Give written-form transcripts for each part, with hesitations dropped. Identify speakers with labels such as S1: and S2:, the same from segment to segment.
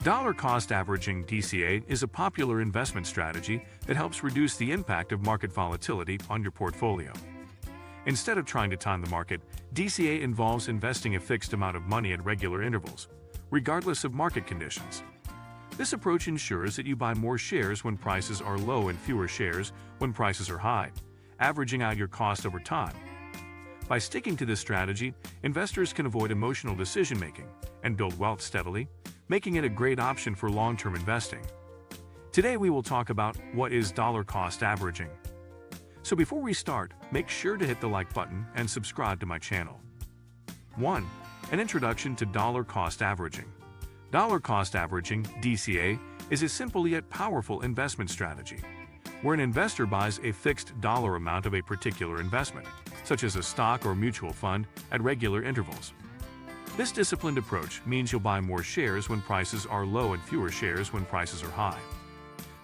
S1: Dollar cost averaging (DCA) is a popular investment strategy that helps reduce the impact of market volatility on your portfolio. Instead of trying to time the market, DCA involves investing a fixed amount of money at regular intervals, regardless of market conditions. This approach ensures that you buy more shares when prices are low and fewer shares when prices are high, averaging out your cost over time. By sticking to this strategy, investors can avoid emotional decision-making and build wealth steadily, making it a great option for long-term investing. Today we will talk about what is dollar cost averaging. So before we start, make sure to hit the like button and subscribe to my channel. 1. An introduction to dollar cost averaging. Dollar cost averaging, DCA, is a simple yet powerful investment strategy, where an investor buys a fixed dollar amount of a particular investment, such as a stock or mutual fund, at regular intervals. This disciplined approach means you'll buy more shares when prices are low and fewer shares when prices are high.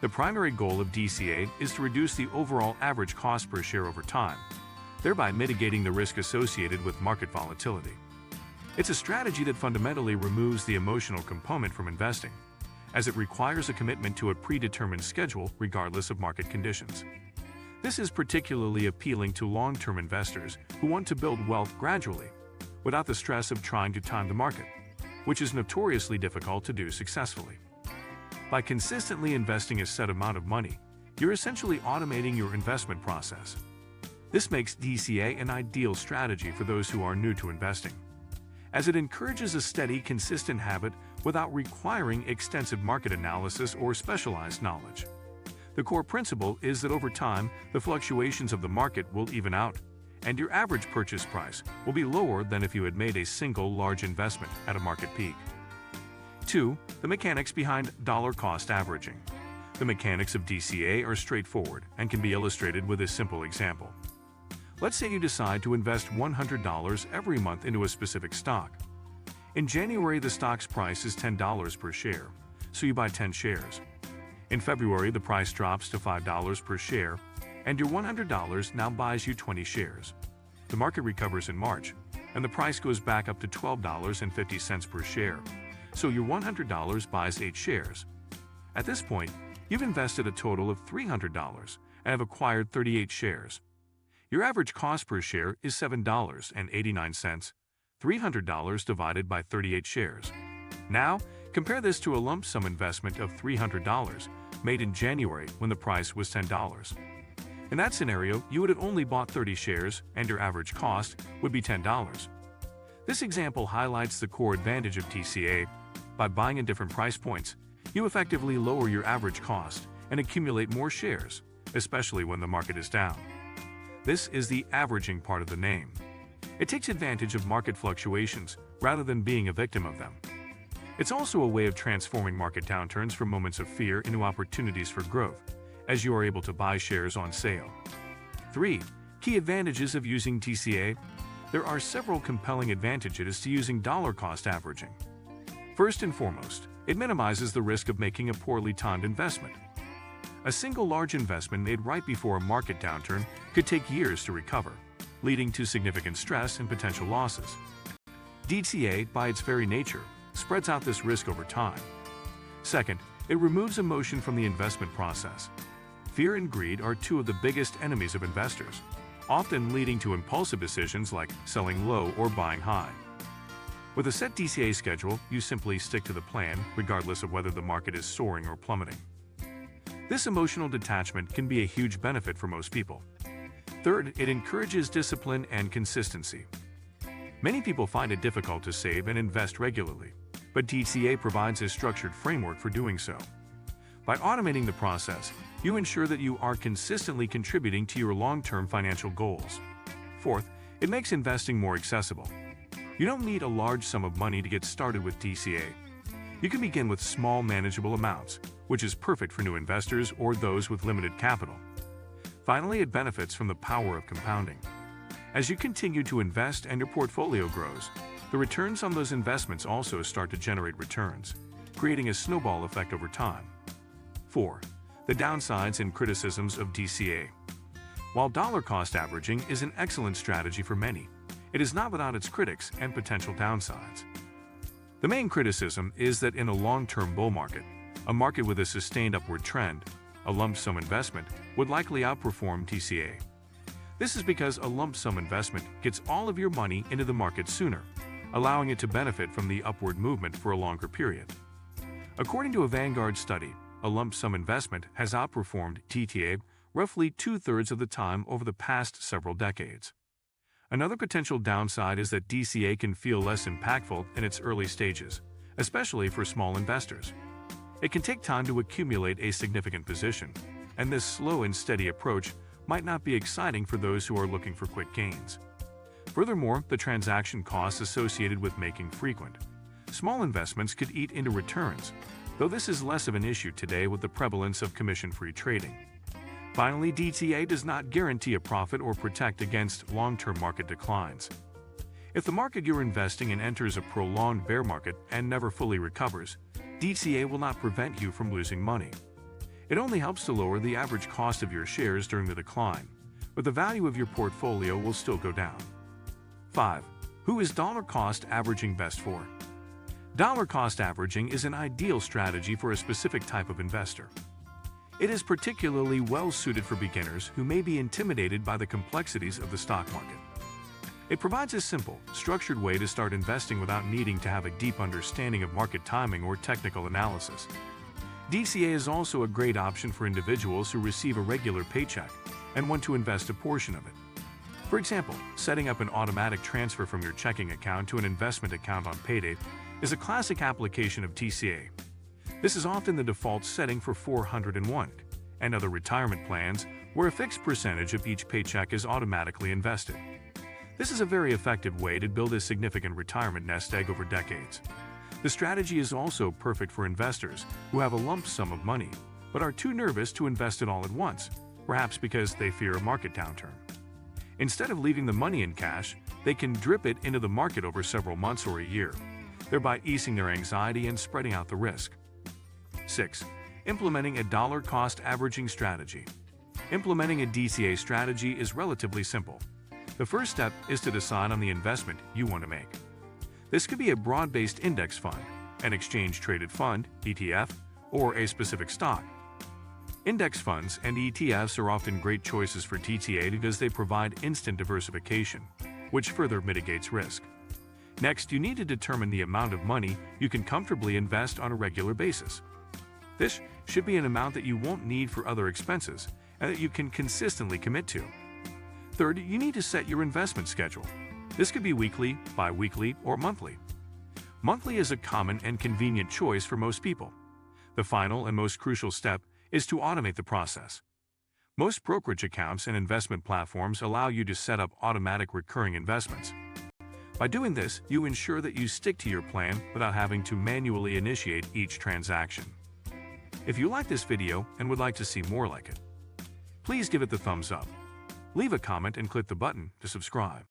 S1: The primary goal of DCA is to reduce the overall average cost per share over time, thereby mitigating the risk associated with market volatility. It's a strategy that fundamentally removes the emotional component from investing, as it requires a commitment to a predetermined schedule regardless of market conditions. This is particularly appealing to long-term investors who want to build wealth gradually, without the stress of trying to time the market, which is notoriously difficult to do successfully. By consistently investing a set amount of money, you're essentially automating your investment process. This makes DCA an ideal strategy for those who are new to investing, as it encourages a steady, consistent habit without requiring extensive market analysis or specialized knowledge. The core principle is that over time, the fluctuations of the market will even out, and your average purchase price will be lower than if you had made a single large investment at a market peak. 2. The mechanics behind dollar cost averaging. The mechanics of DCA are straightforward and can be illustrated with a simple example. Let's say you decide to invest $100 every month into a specific stock. In January, the stock's price is $10 per share, so you buy 10 shares. In February, the price drops to $5 per share, and your $100 now buys you 20 shares. The market recovers in March, and the price goes back up to $12.50 per share, so your $100 buys 8 shares. At this point, you've invested a total of $300 and have acquired 38 shares. Your average cost per share is $7.89, $300 divided by 38 shares. Now, compare this to a lump sum investment of $300 made in January when the price was $10. In that scenario, you would have only bought 30 shares and your average cost would be $10. This example highlights the core advantage of DCA. By buying in different price points, you effectively lower your average cost and accumulate more shares, especially when the market is down. This is the averaging part of the name. It takes advantage of market fluctuations rather than being a victim of them. It's also a way of transforming market downturns from moments of fear into opportunities for growth, as you are able to buy shares on sale. 3. Key advantages of using DCA. There are several compelling advantages to using dollar cost averaging. First and foremost, it minimizes the risk of making a poorly timed investment. A single large investment made right before a market downturn could take years to recover, leading to significant stress and potential losses. DCA, by its very nature, spreads out this risk over time. Second, it removes emotion from the investment process. Fear and greed are two of the biggest enemies of investors, often leading to impulsive decisions like selling low or buying high. With a set DCA schedule, you simply stick to the plan regardless of whether the market is soaring or plummeting. This emotional detachment can be a huge benefit for most people. Third, it encourages discipline and consistency. Many people find it difficult to save and invest regularly, but DCA provides a structured framework for doing so. By automating the process, you ensure that you are consistently contributing to your long-term financial goals. Fourth, it makes investing more accessible. You don't need a large sum of money to get started with DCA. You can begin with small, manageable amounts, which is perfect for new investors or those with limited capital. Finally, it benefits from the power of compounding. As you continue to invest and your portfolio grows, the returns on those investments also start to generate returns, creating a snowball effect over time. 4. The downsides and criticisms of DCA. While dollar cost averaging is an excellent strategy for many, it is not without its critics and potential downsides. The main criticism is that in a long-term bull market, a market with a sustained upward trend, a lump sum investment would likely outperform DCA. This is because a lump sum investment gets all of your money into the market sooner, allowing it to benefit from the upward movement for a longer period. According to a Vanguard study, a lump sum investment has outperformed DTA roughly 2/3 of the time over the past several decades. Another potential downside is that DCA can feel less impactful in its early stages, especially for small investors. It can take time to accumulate a significant position, and this slow and steady approach might not be exciting for those who are looking for quick gains. Furthermore, the transaction costs associated with making frequent, small investments could eat into returns, though this is less of an issue today with the prevalence of commission-free trading. Finally, DTA does not guarantee a profit or protect against long-term market declines. If the market you're investing in enters a prolonged bear market and never fully recovers, DTA will not prevent you from losing money. It only helps to lower the average cost of your shares during the decline, but the value of your portfolio will still go down. 5. Who is dollar cost averaging best for? Dollar cost averaging is an ideal strategy for a specific type of investor. It is particularly well suited for beginners who may be intimidated by the complexities of the stock market. It provides a simple, structured way to start investing without needing to have a deep understanding of market timing or technical analysis. DCA is also a great option for individuals who receive a regular paycheck and want to invest a portion of it. For example, setting up an automatic transfer from your checking account to an investment account on payday is a classic application of DCA. This is often the default setting for 401 and other retirement plans where a fixed percentage of each paycheck is automatically invested. This is a very effective way to build a significant retirement nest egg over decades. The strategy is also perfect for investors who have a lump sum of money but are too nervous to invest it all at once, perhaps because they fear a market downturn. Instead of leaving the money in cash, they can drip it into the market over several months or a year, thereby easing their anxiety and spreading out the risk. 6. Implementing a dollar cost averaging strategy. Implementing a DCA strategy is relatively simple. The first step is to decide on the investment you want to make. This could be a broad-based index fund, an exchange-traded fund, ETF, or a specific stock. Index funds and ETFs are often great choices for DCA because they provide instant diversification, which further mitigates risk. Next, you need to determine the amount of money you can comfortably invest on a regular basis. This should be an amount that you won't need for other expenses and that you can consistently commit to. Third, you need to set your investment schedule. This could be weekly, bi-weekly, or monthly. Monthly is a common and convenient choice for most people. The final and most crucial step is to automate the process. Most brokerage accounts and investment platforms allow you to set up automatic recurring investments. By doing this, you ensure that you stick to your plan without having to manually initiate each transaction. If you like this video and would like to see more like it, please give it the thumbs up. Leave a comment and click the button to subscribe.